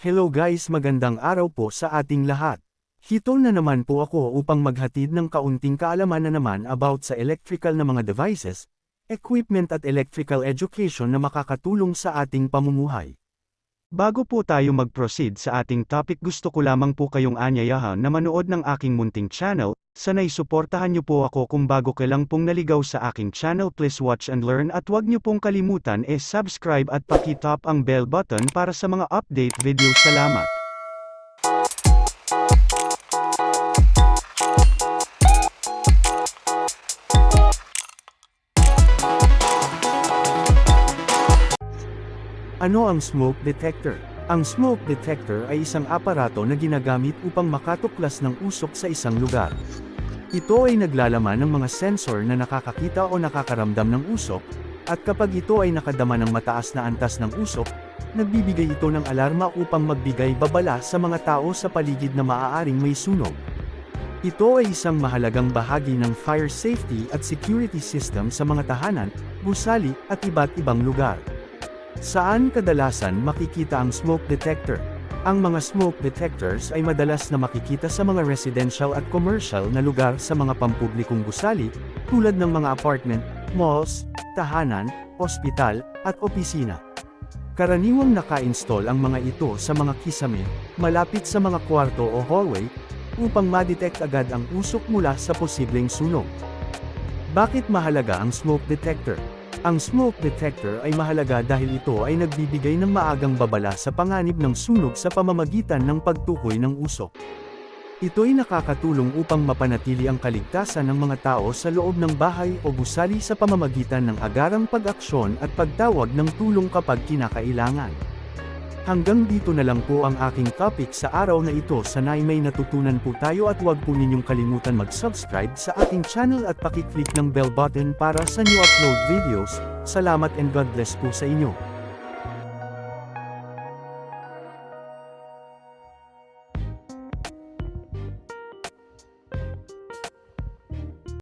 Hello guys, magandang araw po sa ating lahat. Hito na naman po ako upang maghatid ng kaunting kaalaman na naman about sa electrical na mga devices, equipment at electrical education na makakatulong sa ating pamumuhay. Bago po tayo mag-proceed sa ating topic, gusto ko lamang po kayong anyayahan na manood ng aking munting channel. Sana'y suportahan niyo po ako kung bago ka lang pong naligaw sa aking channel. Please watch and learn at huwag niyo pong kalimutan subscribe at paki-tap ang bell button para sa mga update video. Salamat. Ano ang smoke detector? Ang smoke detector ay isang aparato na ginagamit upang makatuklas ng usok sa isang lugar. Ito ay naglalaman ng mga sensor na nakakakita o nakakaramdam ng usok, at kapag ito ay nakadama ng mataas na antas ng usok, nagbibigay ito ng alarma upang magbigay babala sa mga tao sa paligid na maaaring may sunog. Ito ay isang mahalagang bahagi ng fire safety at security system sa mga tahanan, gusali, at iba't ibang lugar. Saan kadalasan makikita ang smoke detector? Ang mga smoke detectors ay madalas na makikita sa mga residential at commercial na lugar sa mga pampublikong gusali, tulad ng mga apartment, malls, tahanan, ospital, at opisina. Karaniwang naka-install ang mga ito sa mga kisame, malapit sa mga kwarto o hallway, upang ma-detect agad ang usok mula sa posibleng sunog. Bakit mahalaga ang smoke detector? Ang smoke detector ay mahalaga dahil ito ay nagbibigay ng maagang babala sa panganib ng sunog sa pamamagitan ng pagtukoy ng usok. Ito'y nakakatulong upang mapanatili ang kaligtasan ng mga tao sa loob ng bahay o gusali sa pamamagitan ng agarang pag-aksyon at pagtawag ng tulong kapag kinakailangan. Hanggang dito na lang po ang aking topic sa araw na ito. Sana'y may natutunan po tayo at huwag po ninyong kalimutan mag-subscribe sa aking channel at pakiclick ng bell button para sa new upload videos. Salamat and God bless po sa inyo.